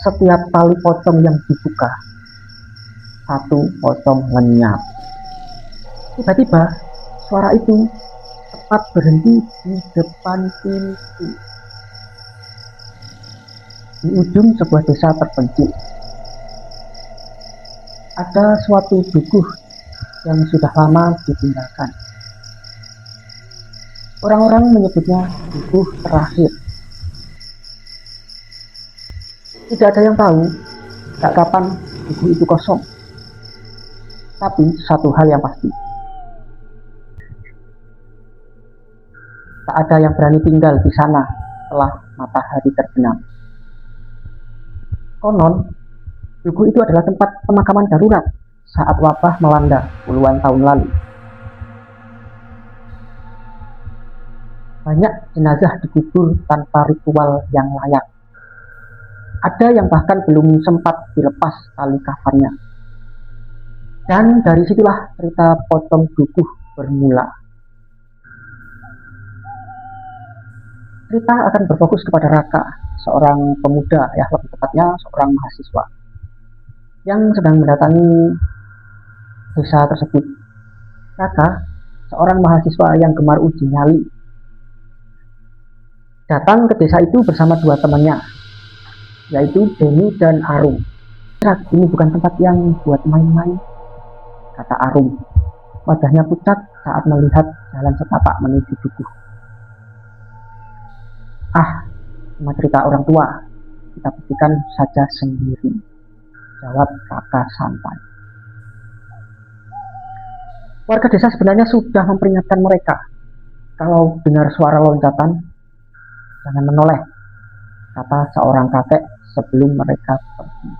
Setiap tali pocong yang dibuka, satu pocong lenyap. Tiba-tiba, suara itu tepat berhenti di depan pintu. Di ujung sebuah desa terpencil, ada suatu dukuh yang sudah lama ditinggalkan. Orang-orang menyebutnya dukuh terakhir. Tidak ada yang tahu tak kapan dukuh itu kosong. Tapi satu hal yang pasti, tak ada yang berani tinggal di sana setelah matahari terbenam. Konon, dukuh itu adalah tempat pemakaman darurat saat wabah melanda puluhan tahun lalu. Banyak jenazah dikubur tanpa ritual yang layak. Ada yang bahkan belum sempat dilepas tali kafannya. Dan dari situlah cerita pocong dukuh bermula. Cerita akan berfokus kepada Raka, seorang pemuda, ya lebih tepatnya seorang mahasiswa yang sedang mendatangi desa tersebut. Raka, seorang mahasiswa yang gemar uji nyali, datang ke desa itu bersama dua temannya, yaitu Denny dan Arum. Ini bukan tempat yang buat main-main, kata Arum. Wajahnya pucat saat melihat jalan setapak menuju dukuh. Ah, cuma cerita orang tua, kita buktikan saja sendiri, jawab Raka santai. Warga desa sebenarnya sudah memperingatkan mereka, kalau dengar suara loncatan, jangan menoleh, kata seorang kakek sebelum mereka pergi.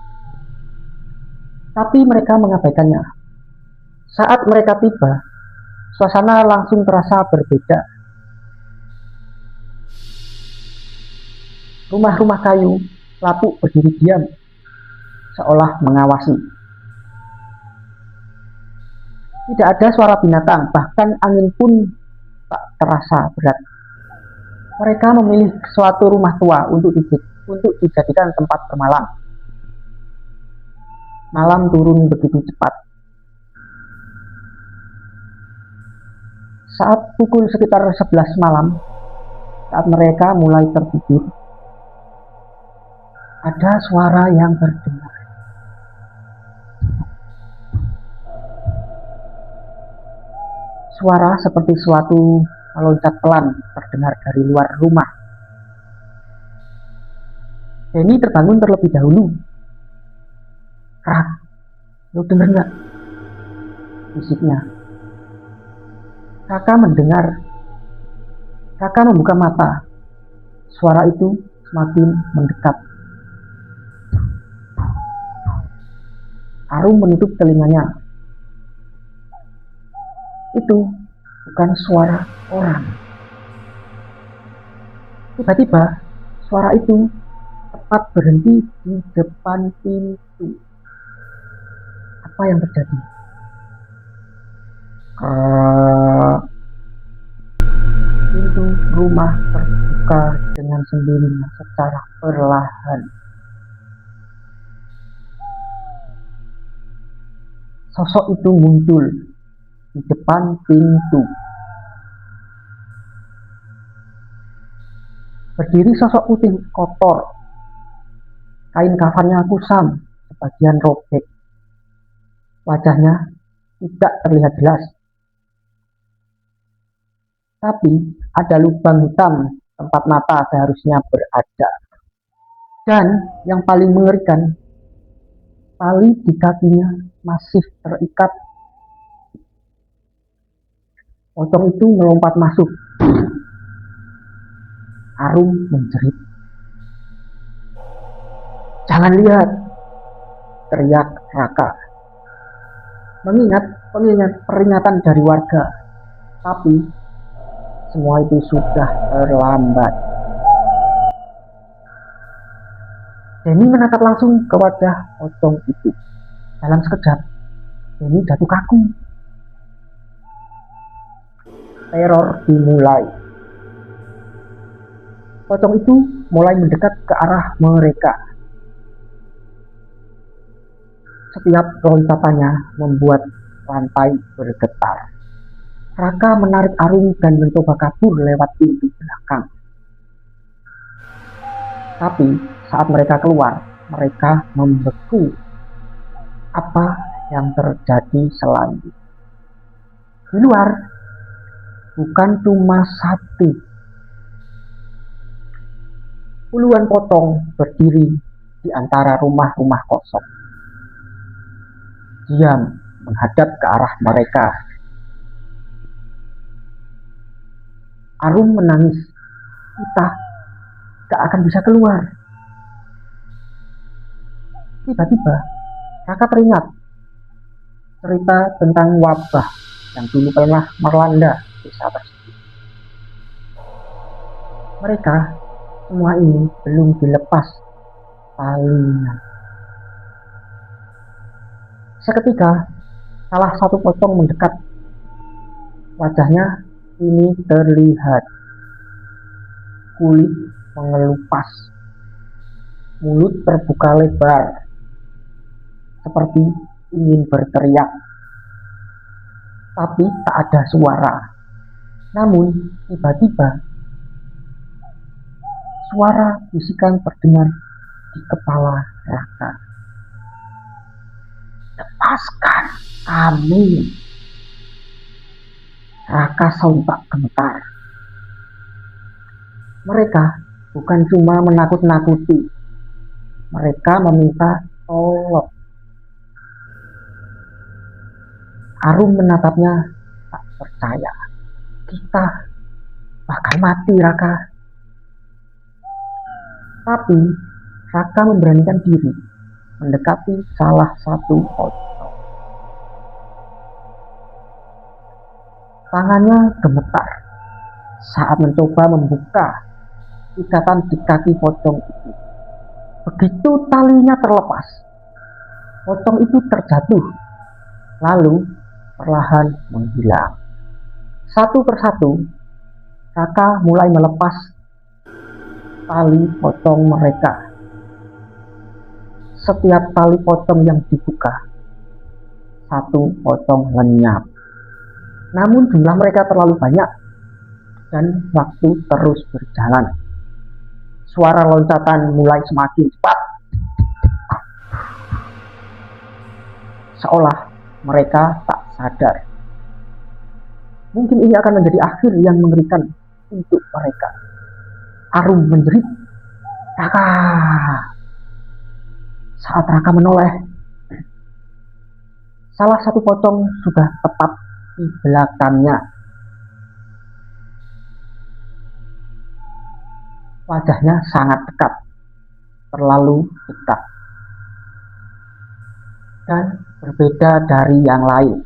Tapi mereka mengabaikannya. Saat mereka tiba, suasana langsung terasa berbeda. Rumah-rumah kayu lapuk berdiri diam, seolah mengawasi. Tidak ada suara binatang, bahkan angin pun tak terasa berat. Mereka memilih suatu rumah tua untuk dijadikan tempat bermalam. Malam turun begitu cepat. Saat pukul sekitar 11 malam, saat mereka mulai tertidur, ada suara yang terdengar. Suara seperti suatu meloncat pelan terdengar dari luar rumah. Denny terbangun terlebih dahulu. Rak, lo denger gak? Bisiknya. Raka mendengar. Raka membuka mata. Suara itu semakin mendekat. Arum menutup telinganya. Itu bukan suara orang. Tiba-tiba suara itu tepat berhenti di depan pintu. Apa yang terjadi? Pintu rumah terbuka dengan sendirinya secara perlahan. Sosok itu muncul di depan pintu. Berdiri sosok putih kotor. Kain kafannya kusam, sebagian robek. Wajahnya tidak terlihat jelas. Tapi ada lubang hitam tempat mata seharusnya berada. Dan yang paling mengerikan, tali di kakinya masih terikat. Pocong itu melompat masuk. Arum menjerit. Jangan lihat, teriak Raka. Mengingat peringatan dari warga, tapi semua itu sudah terlambat. Denny menatap langsung ke wajah pocong itu. Dalam sekejap, Denny jatuh kaku. Teror dimulai. Pocong itu mulai mendekat ke arah mereka. Setiap loncatannya membuat lantai bergetar. Raka menarik Arum dan mencoba kabur lewat pintu belakang. Tapi saat mereka keluar, mereka membeku. Apa yang terjadi selanjutnya? Di luar, bukan cuma satu, puluhan pocong berdiri di antara rumah-rumah kosong. Diam menghadap ke arah mereka. Arum menangis. Kita gak akan bisa keluar. Tiba-tiba, Raka teringat cerita tentang wabah yang dulu pernah melanda desa tersebut. Mereka semua ini belum dilepas talinya. Seketika, salah satu pocong mendekat. Wajahnya ini terlihat kulit mengelupas, mulut terbuka lebar, seperti ingin berteriak, tapi tak ada suara. Namun tiba-tiba suara bisikan terdengar di kepala Raka. Lepaskan kami. Raka sontak gemetar. Mereka bukan cuma menakut-nakuti, mereka meminta tolong. Arum menatapnya tak percaya. Kita bakal mati, Raka. Tapi Raka memberanikan diri mendekati salah satu pocong. Tangannya gemetar saat mencoba membuka ikatan di kaki pocong itu. Begitu talinya terlepas, pocong itu terjatuh, lalu perlahan menghilang. Satu persatu, Raka mulai melepas tali pocong mereka. Setiap tali pocong yang dibuka, satu pocong lenyap. Namun jumlah mereka terlalu banyak dan waktu terus berjalan. Suara loncatan mulai semakin cepat, seolah mereka tak sadar. Mungkin ini akan menjadi akhir yang mengerikan untuk mereka. Arum menjerit, Raka. Saat Raka menoleh, salah satu pocong sudah tepat di belakangnya. Wajahnya sangat dekat, terlalu dekat, dan berbeda dari yang lain.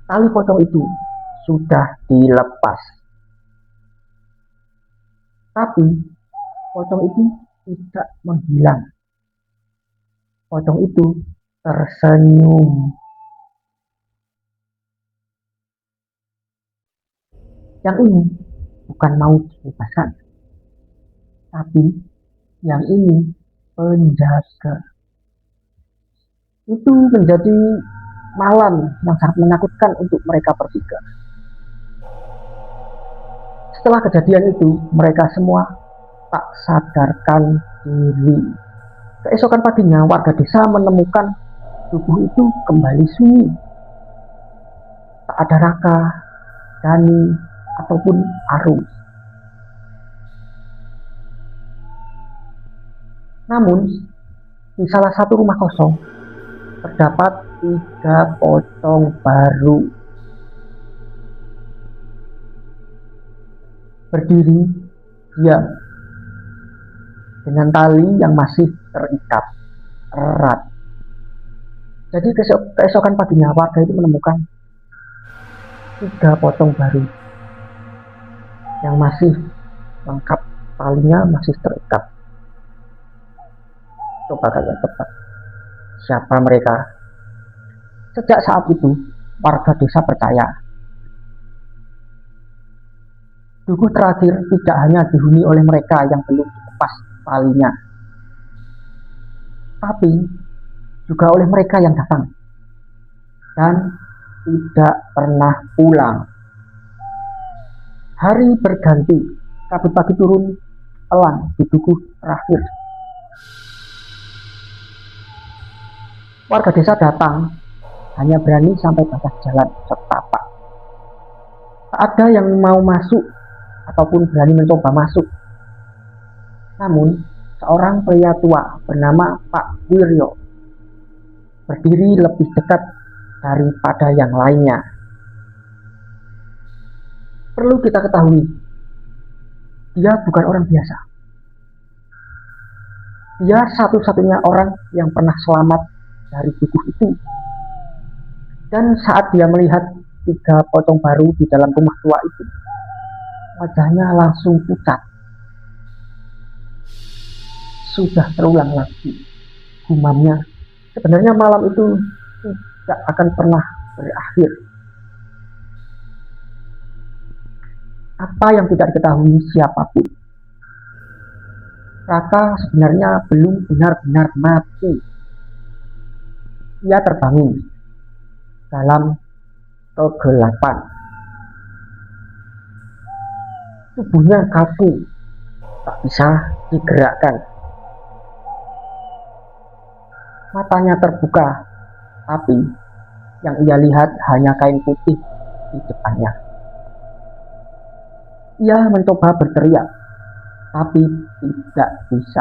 Tali pocong itu sudah dilepas, tapi pocong itu tidak menghilang. Pocong itu tersenyum. Yang ini bukan mau dibebaskan, tapi yang ini penjaga. Itu menjadi malam yang sangat menakutkan untuk mereka bertiga. Setelah kejadian itu, mereka semua tak sadarkan diri. Keesokan paginya, warga desa menemukan tubuh itu kembali sunyi. Tak ada Raka, Dani, ataupun Arum. Namun, di salah satu rumah kosong, terdapat 3 pocong baru. Berdiri diam dengan tali yang masih terikat erat. Jadi keesokan paginya warga itu menemukan 3 pocong baru yang masih lengkap, talinya masih terikat. Coba kalian tebak siapa mereka? Sejak saat itu, warga desa percaya dukuh terakhir tidak hanya dihuni oleh mereka yang belum dilepas talinya, tapi juga oleh mereka yang datang dan tidak pernah pulang. Hari berganti, kabut pagi turun pelan di tugu terakhir. Warga desa datang hanya berani sampai batas jalan setapak. Tak ada yang mau masuk ataupun berani mencoba masuk. Namun, seorang pria tua bernama Pak Wiryo berdiri lebih dekat daripada yang lainnya. Perlu kita ketahui, dia bukan orang biasa. Dia satu-satunya orang yang pernah selamat dari tubuh itu. Dan saat dia melihat 3 pocong baru di dalam rumah tua itu, wajahnya langsung pucat. Sudah terulang lagi, gumamnya. Sebenarnya malam itu tidak akan pernah berakhir. Apa yang tidak diketahui siapapun, Raka sebenarnya belum benar-benar mati. Ia terbangun dalam kegelapan. Tubuhnya kaku, tak bisa digerakkan. Matanya terbuka, tapi yang ia lihat hanya kain putih di depannya. Ia mencoba berteriak, tapi tidak bisa.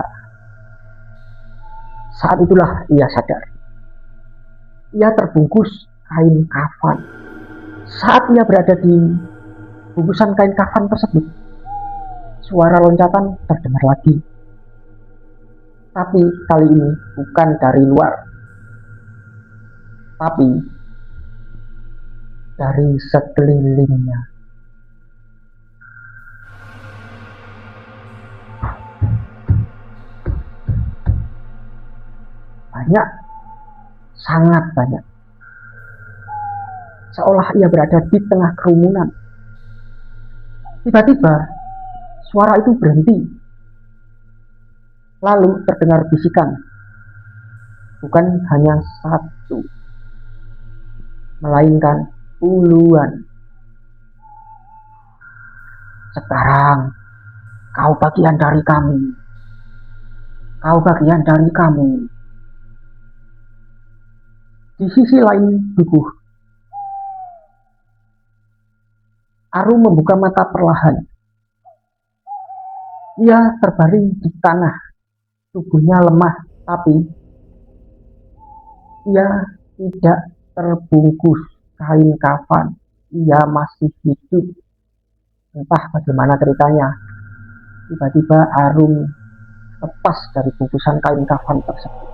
Saat itulah ia sadar. Ia terbungkus kain kafan. Saat ia berada di bungkusan kain kafan tersebut, suara loncatan terdengar lagi. Tapi kali ini bukan dari luar, tapi dari sekelilingnya. Banyak, sangat banyak. Seolah ia berada di tengah kerumunan. Tiba-tiba suara itu berhenti. Lalu terdengar bisikan. Bukan hanya satu, melainkan puluhan. Sekarang kau bagian dari kami. Kau bagian dari kami. Di sisi lain tubuh, Arum membuka mata perlahan. Ia terbaring di tanah. Tubuhnya lemah, tapi ia tidak terbungkus kain kafan. Ia masih hidup. Entah bagaimana ceritanya. Tiba-tiba Arum lepas dari bungkusan kain kafan tersebut.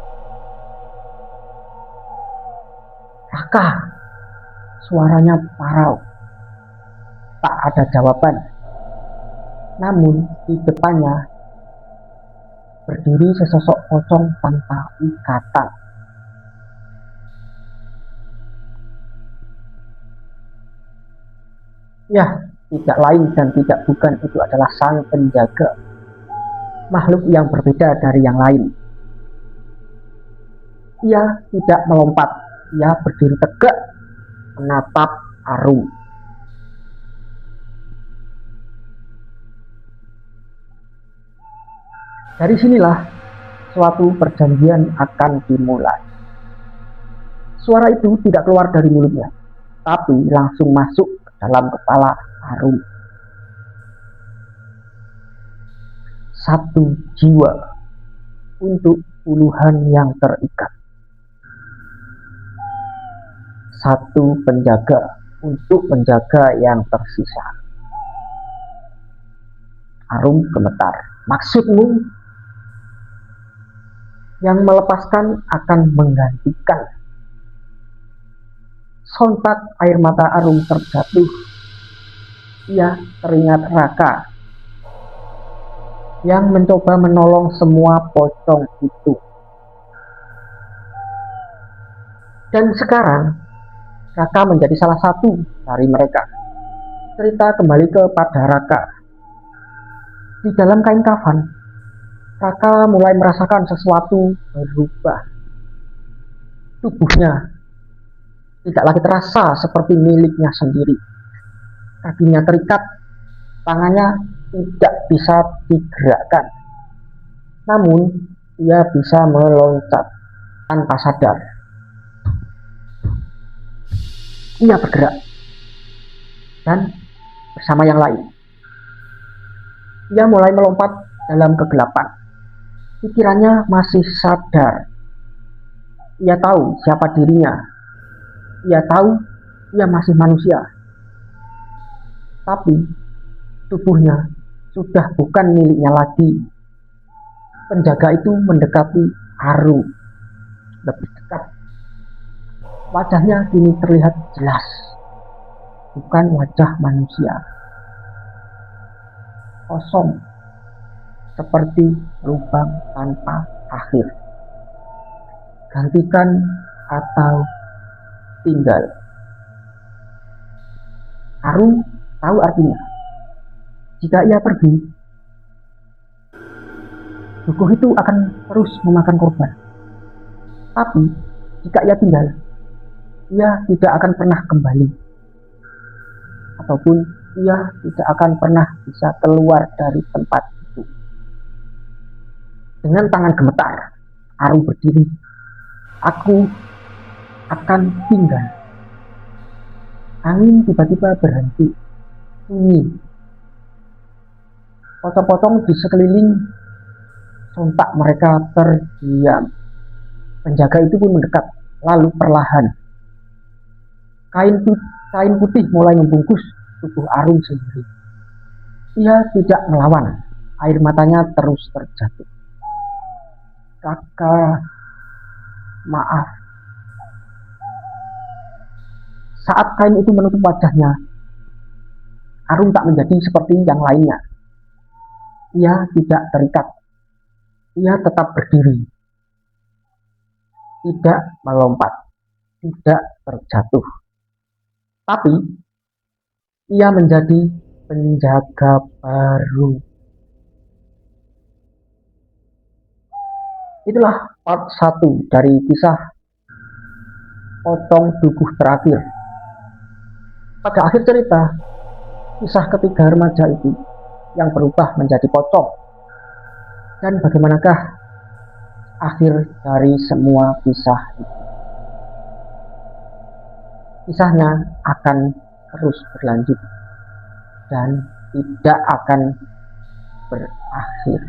Raka, suaranya parau. Tak ada jawaban. Namun di depannya berdiri sesosok pocong tanpa ikatan. Ya, tidak lain dan tidak bukan, itu adalah sang penjaga. Makhluk yang berbeda dari yang lain. Ia tidak melompat. Ia berdiri tegak menatap Arum. Dari sinilah suatu perjanjian akan dimulai. Suara itu tidak keluar dari mulutnya, tapi langsung masuk ke dalam kepala Arum. Satu jiwa untuk puluhan yang terikat. Satu penjaga untuk penjaga yang tersisa. Arum gemetar. Maksudmu? Yang melepaskan akan menggantikan. Sontak air mata Arum terjatuh. Ia teringat Raka yang mencoba menolong semua pocong itu. Dan sekarang Raka menjadi salah satu dari mereka. Cerita kembali kepada Raka. Di dalam kain kafan Raka mulai merasakan sesuatu berubah. Tubuhnya tidak lagi terasa seperti miliknya sendiri. Kakinya terikat, tangannya tidak bisa digerakkan. Namun, ia bisa meloncat tanpa sadar. Ia bergerak dan bersama yang lain. Ia mulai melompat dalam kegelapan. Pikirannya masih sadar. Ia tahu siapa dirinya. Ia tahu ia masih manusia. Tapi tubuhnya sudah bukan miliknya lagi. Penjaga itu mendekati Aru lebih dekat. Wajahnya kini terlihat jelas, bukan wajah manusia. Kosong, seperti lubang tanpa akhir. Gantikan atau tinggal. Aru tahu artinya. Jika ia pergi, tubuh itu akan terus memakan korban. Tapi jika ia tinggal, ia tidak akan pernah kembali. Ataupun ia tidak akan pernah bisa keluar dari tempat itu. Dengan tangan gemetar, Aru berdiri. Aku akan tinggal. Angin tiba-tiba berhenti. Sunyi. Pocong-pocong di sekeliling sontak mereka terdiam. Penjaga itu pun mendekat, lalu perlahan. Kain putih mulai membungkus tubuh Aru sendiri. Ia tidak melawan. Air matanya terus terjatuh. Raka, maaf. Saat kain itu menutup wajahnya, Aru tak menjadi seperti yang lainnya. Ia tidak terikat. Ia tetap berdiri. Tidak melompat. Tidak terjatuh. Tapi ia menjadi penjaga baru. Itulah part 1 dari kisah Pocong Dukuh Terakhir. Pada akhir cerita, kisah ketiga remaja itu yang berubah menjadi pocong. Dan bagaimanakah akhir dari semua kisah itu? Kisahnya akan terus berlanjut dan tidak akan berakhir.